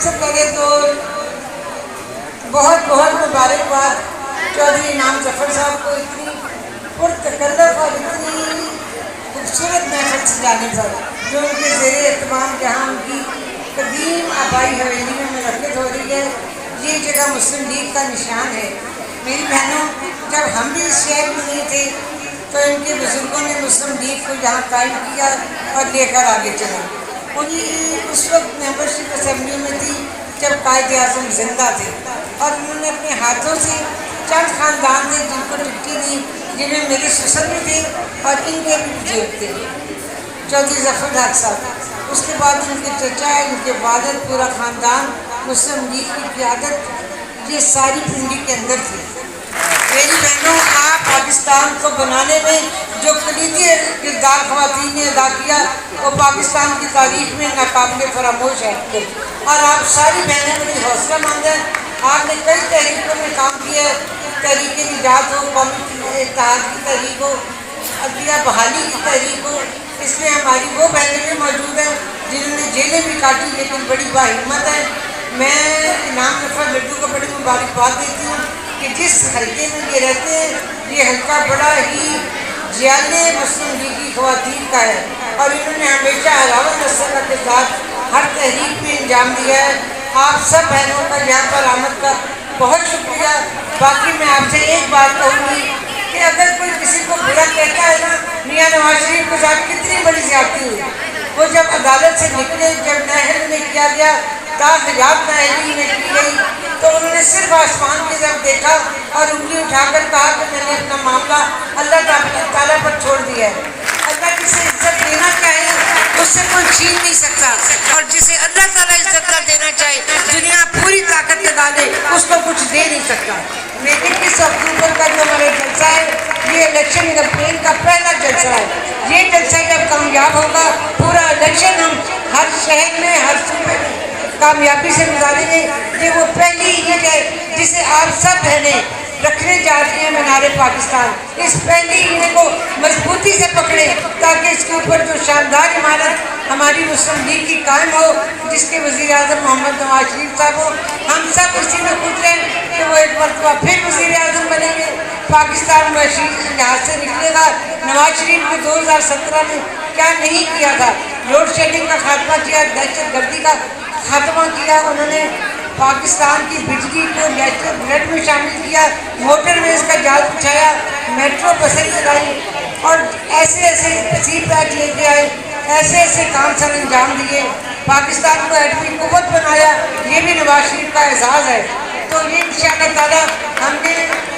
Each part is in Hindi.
सबसे पहले तो बहुत बहुत मुबारकबाद चौधरी इनाम जफर साहब को इतनी पुरतकल्लफ और इतनी खूबसूरत महफिल सजाने पर, जो उनके ज़ेरे एहतमाम जहाँ उनकी कदीम आबाई हवेली में मुनक़्क़िद हो रही है। ये जगह मुस्लिम लीग का निशान है। मेरी बहनों, जब हम भी इस शहर में नहीं थे तो इनके बुज़ुर्गों ने मुस्लिम लीग को यहाँ कायम किया और लेकर आगे चले। उन्हीं उस वक्त मेंबरशिप असेंबली में थी जब कायद-ए-आज़म जिंदा थे और उन्होंने अपने हाथों से चंद खानदान थे जिनको टिकटी दी, जिनमें मेरे ससुर भी थे और इनके भी बुजुर्ग थे, चौधरी ज़फ़र हक साहब। उसके बाद इनके चचा, इनके वालिद, पूरा ख़ानदान मुस्लिम लीग की क़यादत, ये सारी पिंडी के अंदर थी। मेरी बहनों, आप पाकिस्तान को बनाने में जो कलीदी किरदार ख़वातीन ने अदा किया वो पाकिस्तान की तारीख में नाकाबिल फरामोश है। और आप सारी बहनें बड़ी हौसलामंद हैं। आपने कई तहरीकों में काम किया है, तहरीक निजात हो, कौमी इत्तेहाद की तहरीक हो, अदलिया बहाली की तहरीक हो। इसमें हमारी वो बहनें भी मौजूद हैं जिन्होंने जेलें भी काटी, लेकिन बड़ी बाहिम्मत है। मैं इनाम जफर लड्डू को बड़ी मुबारकबाद देती हूँ कि जिस हल्के में ये रहते हैं, ये हल्का बड़ा ही जियाले मुस्लिम लीग की ख़वातीन का है और इन्होंने हमेशा हरावा नस्ल के साथ हर तहरीक में अंजाम दिया है। आप सब बहनों का यहाँ पर आमद का बहुत शुक्रिया। बाकी मैं आपसे एक बात कहूँगी कि अगर कोई किसी को बुरा कहता है ना, मियाँ नवाज शरीफ के साथ कितनी बड़ी ज़्यादती हुई। वो जब अदालत से निकले, जब नहर में किया गया, ताहियात नहरी में की गई, तो उन्होंने सिर्फ आसमान की तरफ देखा और उंगली उठाकर कहा कि मैंने अपना मामला अल्लाह ताला पर छोड़ दिया है। अल्लाह किसे इज्जत देना चाहे उससे कोई छीन नहीं सकता, और जिसे अल्लाह ताला इज्जत न देना चाहे, दुनिया पूरी ताकत लगा दे, उसको कुछ दे नहीं सकता। लेकिन 21 अक्टूबर का जो हमारा जलसा है, ये इलेक्शन कैंपेन का पहला जलसा है। ये जलसा जब कामयाब होगा, पूरा इलेक्शन हम हर शहर में, हर सूबे में कामयाबी से गुजारेंगे। ये वो पहली ईद है जिसे आप सब बहनें रखने जा रही हैं मीनारे पाकिस्तान। इस पहली ईद को मजबूती से पकड़े ताकि इसके ऊपर जो शानदार इमारत हमारी मुस्लिम लीग की कायम हो, जिसके वज़ीर आज़म मोहम्मद नवाज शरीफ साहब हो। हम सब इसी में खुश हैं कि वो एक मरतबा फिर वज़ीर आज़म बनेंगे, पाकिस्तान यहाँ से निकलेगा। नवाज शरीफ ने 2017 में क्या नहीं किया था, लोड शेडिंग का खात्मा किया, दहशत गर्दी का खात्मा किया, उन्होंने पाकिस्तान की बिजली को नेशनल ग्रिड में शामिल किया, मोटरवेज का जाल बिछाया, मेट्रो बसें चलाई और ऐसे ऐसे सी पैक लेके आए, ऐसे ऐसे काम सर अंजाम दिए, पाकिस्तान को एटमी कुव्वत बनाया। ये भी नवाज शरीफ का एजाज़ है। तो ये इंशाअल्लाह ताला हमने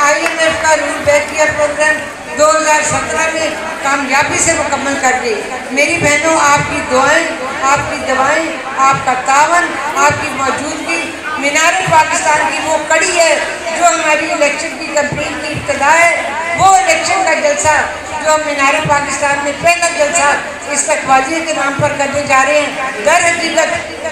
IMF का रूल बैक किया प्रोग्राम 2017 में कामयाबी से मुकम्मल कर दी। मेरी बहनों, आपकी दुआएं, आपकी दवाएं, आपका तावन, आपकी मौजूदगी मीनारे पाकिस्तान की वो कड़ी है जो हमारी इलेक्शन की कैंपेन की इब्तिदा है। वो इलेक्शन का जलसा जो हम मीनारे पाकिस्तान में पहला जलसा इस्तकबालियत के नाम पर करने जा रहे हैं, दर हकीकत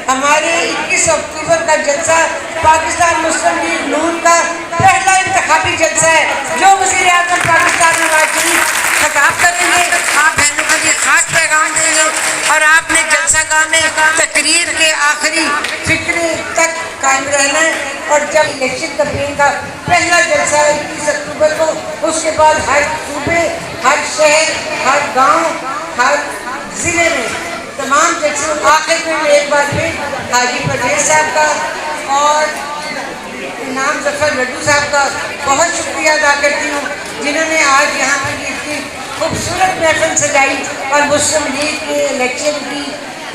हमारे 21 अक्टूबर का जलसा पाकिस्तान मुस्लिम लीग नून का पहला इंतखाबी जलसा है जो वज़ीर आज़म पाकिस्तान नवाज शरीफ खिताब करेंगे। आप बहनों के लिए खास पैगाम देंगे और आपने जलसागाह में तकरीर के आखिरी फिक्रे तक कायम रहना है। और जब इलेक्शन कैंपेन का पहला जलसा है 21 अक्टूबर को, उसके बाद हर सूबे, हर शहर, हर गांव, हर ज़िले में तमाम जलसों। आखिर में एक बार फिर हाजी परवेज़ साहब का और इनाम जफर लड्डू साहब का बहुत शुक्रिया अदा करती हूँ, जिन्होंने आज यहाँ की इतनी खूबसूरत महफिल सजाई और मुस्लिम लीग के इलेक्शन की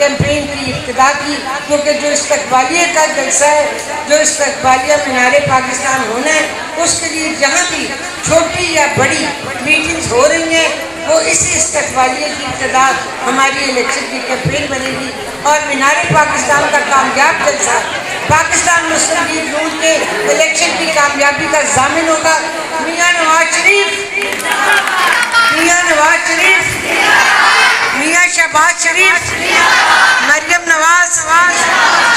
कैंपेन की इब्तिदा की। क्योंकि जो इस्तकबालिया का जलसा है, जो इस्तकबालिया मीनारे पाकिस्तान होना है, उसके लिए जहाँ भी छोटी या बड़ी मीटिंग्स हो रही हैं, वो इसी इस्तकबालिया की इब्तिदा हमारी इलेक्शन की कैंपेन बनेगी। और मीनारे पाकिस्तान का कामयाब जलसा पाकिस्तान मुस्लिम लीग नून के इलेक्शन की कामयाबी का ज़ामिन होगा। मियाँ नवाज शरीफ, मियाँ नवाज शरीफ, मियाँ शहबाज शरीफ, मरियम नवाज,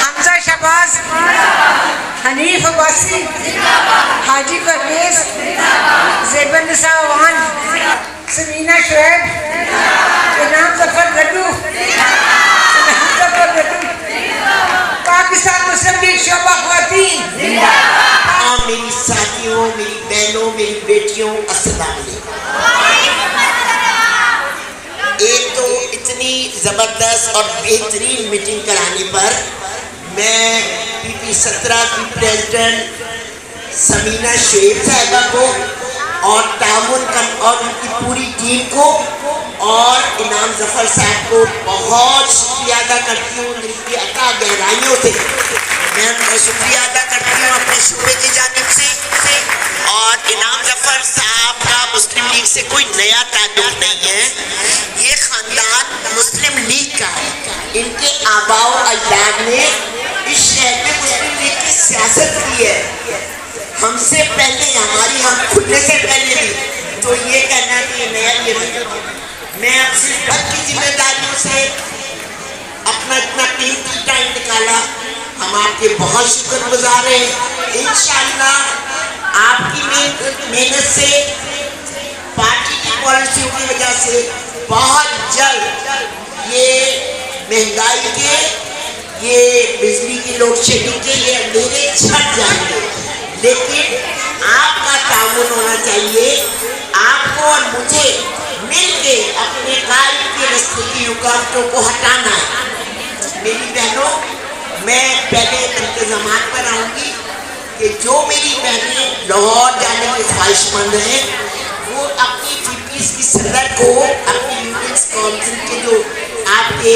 हमजा शहबाज, हनीफ अब्बासी, हाजी परवेज़, ज़ेबन निसा अवान, समीना शुएब, इनाम जफर लड्डू, पाकिस्तान मुस्लिम मेरी बेटियों, अस्सलाम वालेकुम। एक तो इतनी ज़बरदस्त और बेहतरीन मीटिंग कराने पर मैं PP 17 की प्रेसिडेंट समीना शुएब साहिबा को और तामुन और उनकी पूरी टीम को और इनाम जफर साहब को बहुत शुक्रिया अदा करती हूँ दिल की अता गहराइयों से। मैं शुक्रिया अदा करती हूँ अपने शूबे की जानिब से। और इनाम जफर साहब का मुस्लिम लीग से कोई नया ताल्लुक नहीं है, ये ख़ानदान मुस्लिम लीग का है। इनके आबाओ अजदाद ने इस शहर में मुस्लिम लीग की सियासत की है, हमसे पहले, हमारी हम खुलने से पहले भी। तो ये कहना कि ये नया ये मैं अब सिर्फ घर की जिम्मेदारियों से अपना इतना कीमती टाइम निकाला, हम आपके बहुत शुक्रगुजार हैं। इंशाअल्लाह आपकी मेहनत से, पार्टी की पॉलिसियों की वजह से बहुत जल्द ये महंगाई के, ये बिजली की लोड शेडिंग के ये अंधेरे छट जाएंगे। लेकिन आपका ताउन होना चाहिए, आपको और मुझे मिलके अपने कायद के रास्ते की रुकावटों को हटाना है। मेरी बहनों, मैं पहले इंतजामात पर आऊँगी कि जो मेरी बहनें लाहौर जाने की ख्वाहिशमंद हैं वो अपनी PPs की सदर को, अपनी यूनियंस काउंसिल के जो आपके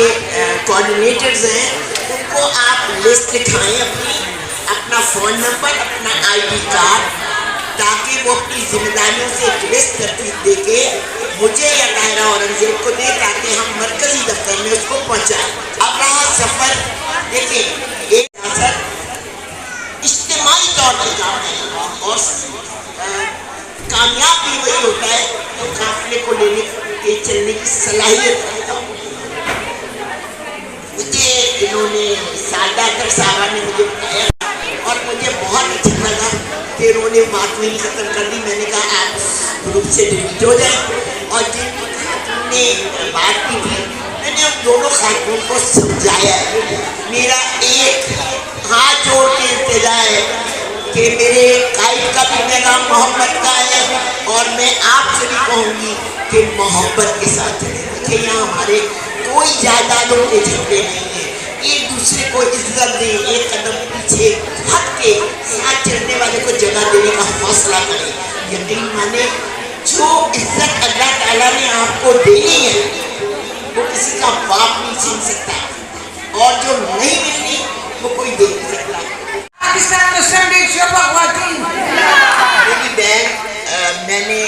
कोऑर्डिनेटर्स हैं उनको आप लिस्ट दिखाएं, अपना फ़ोन नंबर, अपना ID कार्ड, ताकि वो अपनी जिम्मेदारियों से एक लिस्ट तरतीब दे के मुझे या दायरा औरंगजेब को दे, ताकि हम मरकजी दफ्तर में उसको पहुँचाएँ। अब रहा सफ़र, देखिए एक असर इज्तिमाई तौर पर काम है और कामयाब भी वही होता है तो काफिले को लेने के चलने की सलाहियत रखता हूँ। मुझे इन्होंने सादात साहबा ने मुझे बताया और मुझे बहुत अच्छा लगा कि उन्होंने बात नहीं ख़त्म कर दी। मैंने कहा आप ग्रुप से डिलीट हो जाए। और जिन खातून ने बात की थी, मैंने उन दोनों खातून को समझाया है। मेरा एक हाथ जोड़ के इल्तिजा है कि मेरे कायद का भी पैगाम मोहब्बत का है और मैं आपसे भी कहूँगी कि मोहब्बत के साथ चलें। देखिए यहाँ हमारे कोई जायदादों के झगड़े नहीं है, एक दूसरे को इज्जत दें, एक कदम पीछे हट के साथ चलने वाले को जगह देने का हौसला करें। यकीन माने जो इज्जत अल्लाह ताला ने आपको देनी है वो किसी का बाप नहीं छीन सकता और जो नहीं मिलनी वो कोई दे नहीं सकता। पाकिस्तान मुस्लिम लीग शोभा ख्वातीन। मेरी बहन, मैंने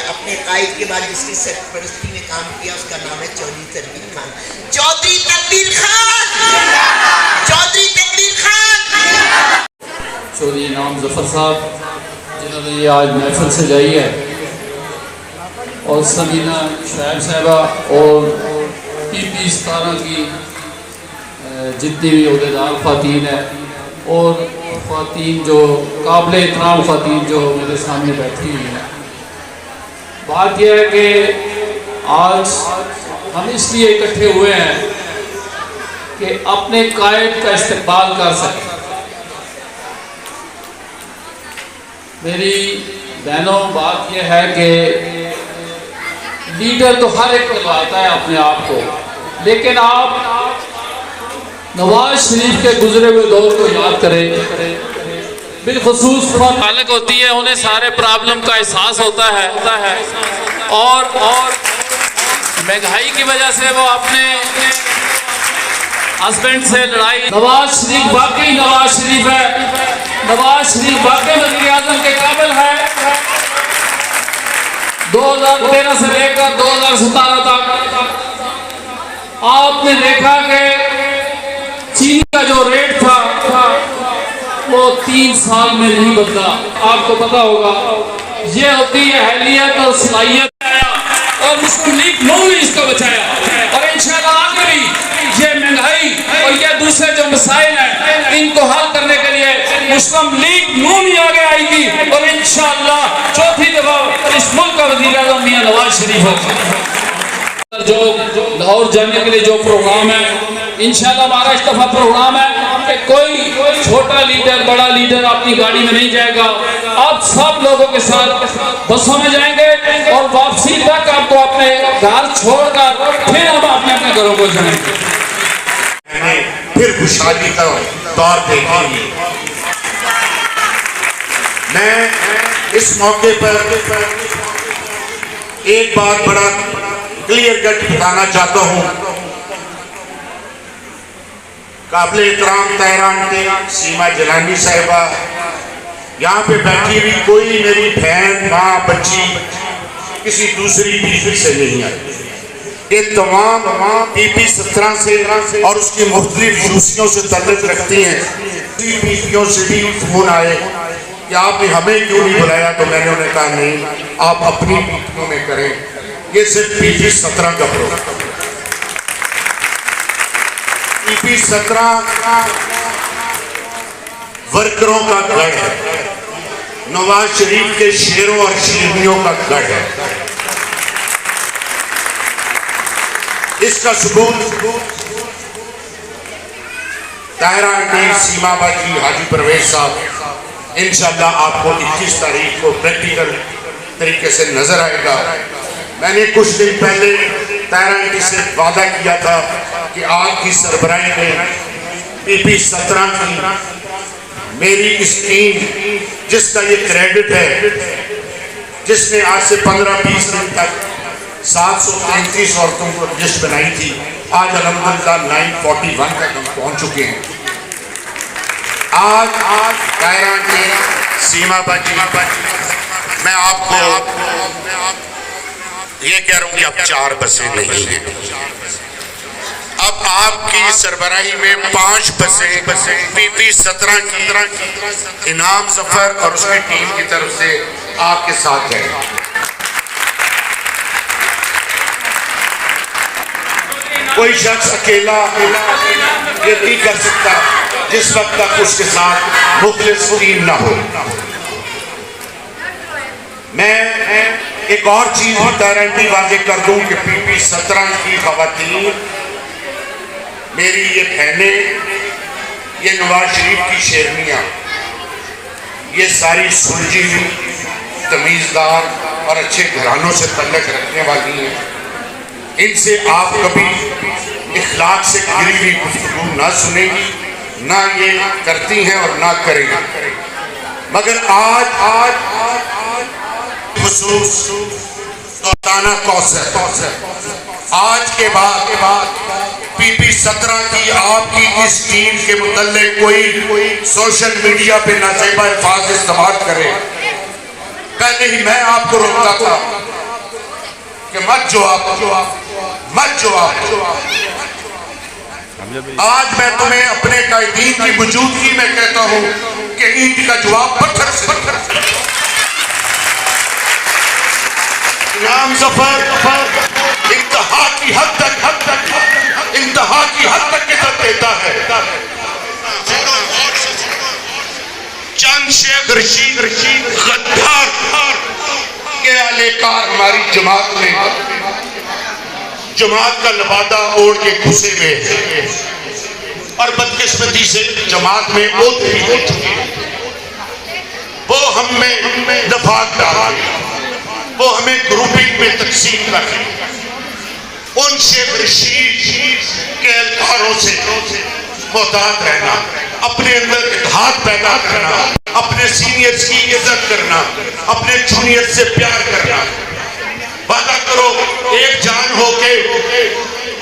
अपने कायद के बाद जिसकी सरपरस्ती में काम किया उसका नाम है चौधरी तनवीर खान। चौधरी तनवीर खान, चौधरी तनवीर खान। चौधरी इनाम जफर साहब जिन्होंने ये आज महफिल सजाई है, और समीना शुएब साहिबा और PP 17 की जितनी भी अहदेदार ख़वातीन है और ख़वातीन जो काबिल एहतराम ख़वातीन जो मेरे सामने बैठी हुई हैं। बात यह है कि आज हम इसलिए इकट्ठे हुए हैं कि अपने कायद का इस्तेमाल कर सकें। मेरी बहनों, बात यह है कि लीडर तो हर एक कहलाता है अपने आप को, लेकिन आप नवाज शरीफ के गुजरे हुए दौर को याद करें। बिलखुसूस मालिक होती है, उन्हें सारे प्रॉब्लम का एहसास होता है और महंगाई की वजह से वो अपने हस्बैंड से लड़ाई। नवाज शरीफ वाकई नवाज शरीफ है, नवाज शरीफ वाकई वज़ीर आज़म के काबिल है। 2013 से लेकर 2017 तक आपने देखा कि चीनी का जो रेट था वो 3 साल में नहीं बदला। आपको पता होगा, ये होती है अहलियत और सलाहियत, और मुस्लिम लीग नून ने इसको बचाया। और इंशाअल्लाह आगे भी ये महंगाई और ये दूसरे जो मसाइल हैं इनको हल करने के लिए मुस्लिम लीग नून ही आगे आएगी और इंशाअल्लाह चौथी दफा इस मुल्क का वज़ीर आज़म मियां नवाज शरीफ होगा। जो लाहौर जाने के लिए जो प्रोग्राम है, इंशाअल्लाह हमारा इस दफा प्रोग्राम है कि कोई छोटा लीडर बड़ा लीडर अपनी गाड़ी में नहीं जाएगा, आप सब लोगों के साथ बसों में जाएंगे और वापसी तक आपको अपने घर छोड़कर फिर हम अपने अपने घरों को जाएंगे। फिर खुशहाली का दौर देखेंगे। मैं इस मौके पर एक बात बड़ा क्लियर कट बताना चाहता हूं। काबिल एहतराम तहरान सीमा जलानी साहिबा, यहाँ पे बैठी हुई कोई मेरी बहन माँ बच्ची किसी दूसरी बीवी से नहीं आई। ये तमाम बीबी 17 से और उसकी मुख्तलिफ यूसियों से ताल्लुक रखती हैं। बीवियों से भी फोन आए कि आपने हमें क्यों नहीं बुलाया, तो मैंने उन्हें कहा नहीं, आप अपनी बीवियों में करें, ये सिर्फ बीबी 17 का प्रोग्राम। बीबी 17 वर्करों का गढ़ है, नवाज शरीफ के शेरों और शेरनियों का गढ़ है। इसका सबूत ताहिरा आंटी, सीमा बाजी, हाजी परवेज साहब इंशाअल्लाह आपको 21 तारीख को प्रैक्टिकल तरीके से नजर आएगा। मैंने कुछ दिन पहले ताहिरा आंटी से वादा किया था कि आपकी सरबराही में बीबी 17 की मेरी इस टीम, जिसका ये क्रेडिट है, जिसने आज से 15-20 दिन तक 733 औरतों को लिस्ट बनाई थी, आज अल्हम्दुलिल्लाह 941 तक हम पहुंच चुके हैं। आज ताहिरा आंटी, सीमा बाजी, मैं आपको ये कह रहा हूं कि अब 4 बसें नहीं हैं, अब आपकी सरबराही में 5 बसें बीबी 17 की इनाम जफर और उसकी टीम की तरफ से आपके साथ जाएगी। कोई शख्स अकेला ये नहीं कर सकता जिस वक्त तक उसके साथ मुखलिस टीम ना हो। मैं एक और चीज गारंटी वाजे कर दूं कि बीबी 17 की खवातीन, मेरी ये बहनें, ये नवाज शरीफ की शेरनियां, ये सारी सुलझी हुई, तमीज़दार और अच्छे घरानों से तल्लक रखने वाली हैं। इनसे आप कभी इखलाक से गिरी हुई गुफ्तगू ना सुनेंगी, ना ये करती हैं और ना करेंगी। मगर आज खुसूस ताना कौसर, आज के बाद बीबी 17 की आपकी इस टीम के मुतल्लिक कोई सोशल मीडिया पे नाजेबा अल्फाज इस्तेमाल करे। पहले ही मैं आपको रोकता था कि मत जवाब। आज मैं तुम्हें अपने कायदीन की मौजूदगी में कहता हूं कि ईंट का जवाब पत्थर से। इनाम जफर इंतहा की हद तक इज्जत देता है। चंद शेख रशीद गद्दार के अहलकार हमारी जमात का लबादा ओढ़ के घुसे हुए हैं और बदकिस्मती से जमात में ओत भी हो चुके हैं। वो हमें नफाक डाल, वो हमें ग्रुपिंग में तकसीम कर, उन शेख रशीद के एहलकारों से मोहतात रहना, अपने अंदर इत्तेहाद पैदा करना, अपने सीनियर्स की इज्जत करना, अपने जूनियर से प्यार करना। वादा करो एक जान होके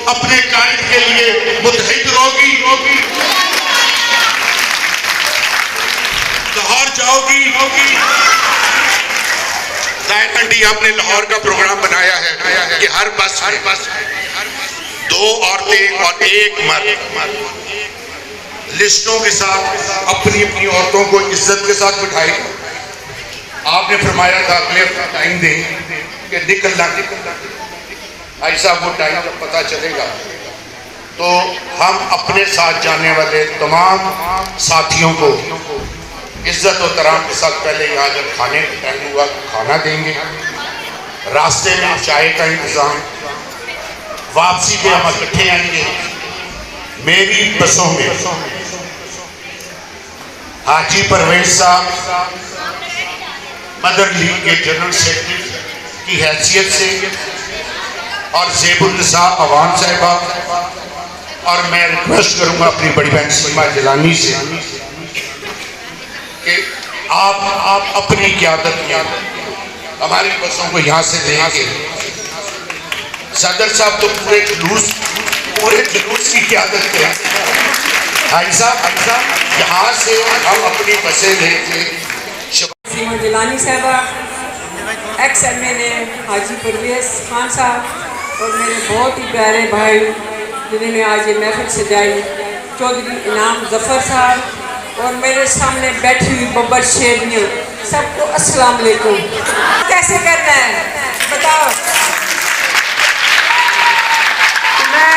अपने कायद के लिए मुतहिद रहोगी, लाहौर जाओगी। आपने लाहौर का प्रोग्राम बनाया है कि हर बस 2 औरतें और 1 मर्द लिस्टों के साथ अपनी औरतों को इज्जत के साथ बिठाएगा। आपने फरमाया था अगले टाइम दें कि निकलना ऐसा वो टाइम जब पता चलेगा तो हम अपने साथ जाने वाले तमाम साथियों को इज्जत और तराम के साथ पहले यहाँ जब खाने का टाइम हुआ तो खाना देंगे, रास्ते में चाय का इंतजाम, वापसी पे हम इकट्ठे आएंगे। मेरी बसों में हाजी परवेज साहब मदर लीग के जनरल सेक्रेटरी की हैसियत से, और ज़ेबुन्निसा अवान साहिबा, और मैं रिक्वेस्ट करूंगा अपनी बड़ी बहन सीमा जिलानी से कि आप अपनी क़यादत में हमारी बसों को यहाँ से लेके, सदर साहब तो पूरे जुलूस की क़यादत करें। भाई साहब यहाँ से हम अपनी बसें लेके सीमा जिलानी साहबा, एक्स MLA हाजी परवेज खान साहब, और मेरे बहुत ही प्यारे भाई जिन्होंने आज ये महफिल सजाई, चौधरी इनाम जफ़र साहब, और मेरे सामने बैठी हुई बब्बर शेरनियाँ, सबको अस्सलाम वालेकुम। कैसे करना है बताओ। मैं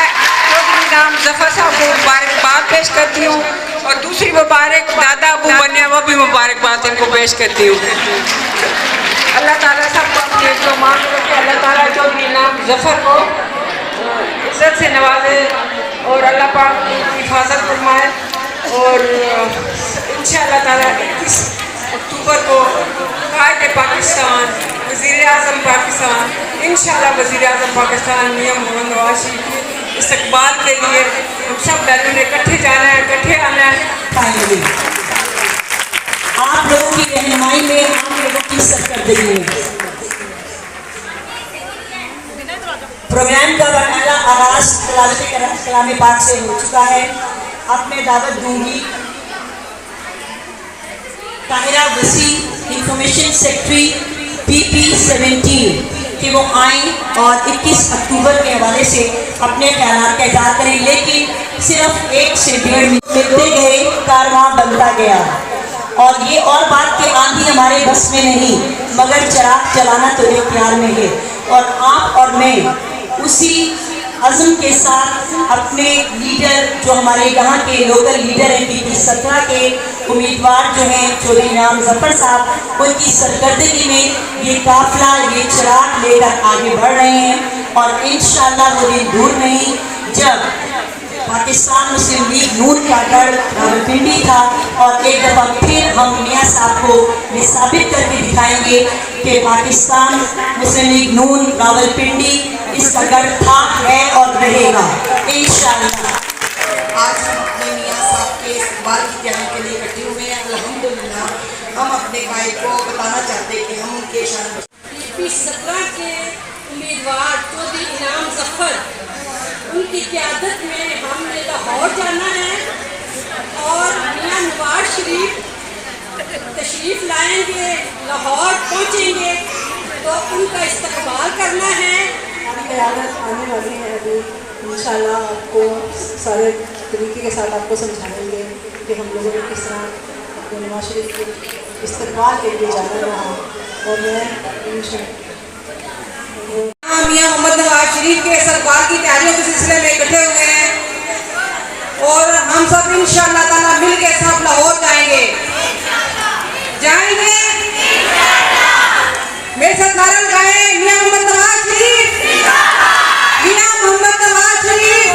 चौधरी इनाम जफ़र साहब को मुबारकबाद पेश करती हूँ, और दूसरी मुबारक दादा अबू बने वो भी मुबारकबाद इनको पेश करती हूँ। अल्लाह ताला सबको अपने जो मांग रखे, अल्लाह ताला चौधरी इनाम जफ़र को इज्जत से नवाजे, और अल्लाह पाक की हिफाजत फरमाए, और इंशाअल्लाह ताला 21 अक्टूबर को कायदे पाकिस्तान, वज़ीर आज़म पाकिस्तान, इंशाअल्लाह वज़ीर आज़म पाकिस्तान मियां मोहम्मद नवाज शरीफ के इस्तकबाल के लिए हम सब बहनों ने इकट्ठे जाना है, इकट्ठे आना है। फाइनली आप लोगों की रहनुमाई में, आप लोगों की सरकर्दगी में प्रोग्राम का बाकायदा आगाज कलाम पाक से हो चुका है। अब मैं दावत दूंगी ताहिरा वसी, इंफॉर्मेशन सेक्रेटरी PP-17 कि वो आएँ और 21 अक्टूबर के हवाले से अपने ख्यालात का इज़हार करें। लेकिन सिर्फ 1 से 1.5 मिलते गए कारवां बनता गया, और ये और बात कि आंधी हमारे बस में नहीं, मगर चिराग जलाना तो इख्तियार में है। और आप और मैं उसी अज़्म के साथ अपने लीडर जो हमारे यहाँ के लोकल लीडर हैं, PP-17 के उम्मीदवार जो हैं चौधरी इनाम जफ़र साहब, उनकी सरकर्दगी में ये काफिला, ये चिराग लेकर आगे बढ़ रहे हैं। और इंशाअल्लाह वो दिन दूर नहीं जब पाकिस्तान मुस्लिम लीग नून का गढ़ रावलपिंडी था, और एक दफ़ा फिर हम मियाँ साहब को ये साबित करके दिखाएंगे कि पाकिस्तान मुस्लिम लीग नून रावलपिंडी इसका गढ़ था, है और रहेगा इंशाअल्लाह। आज हम अपने मियाँ साहब के इस्तकबाल की तैयारी के लिए इकट्ठे हुए हैं। अल्हम्दुलिल्लाह हम अपने भाई को बताना चाहते हैं कि हम उनके शान PP-17 के उम्मीदवार चौधरी इनाम जफ़र, उनकी क़यादत में हमने लाहौर जाना है, और मियां नवाज शरीफ तशरीफ़ लाएंगे, लाहौर पहुँचेंगे, तो उनका इस्तकबाल करना है। क़यादत आने वाली है, अभी इंशाअल्लाह आपको सारे तरीके के साथ आपको समझाएंगे कि हम लोगों ने किस तरह अपने नवाज शरीफ के इस्तकबाल के लिए जाना रहा। और मैं मियां मोहम्मद नवाज शरीफ के इस्तकबाल की तैयारियों के सिलसिले में इकट्ठे हुए हैं, और हम सब इंशाअल्लाह ताला मिल के सब लाहौर जाएंगे। मेरे साथ नारा लगाएं, मियां मोहम्मद नवाज शरीफ, मियां मोहम्मद नवाज शरीफ,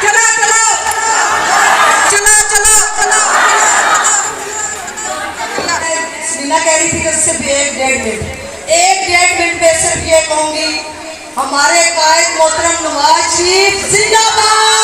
चलो चलो चलो चलो चलो। लीला कह रही थी कि सिर्फ 1-1.5 मिनट में सिर्फ ये कहूँगी, हमारे कायद मोहतरम नवाज शरीफ जिंदाबाद।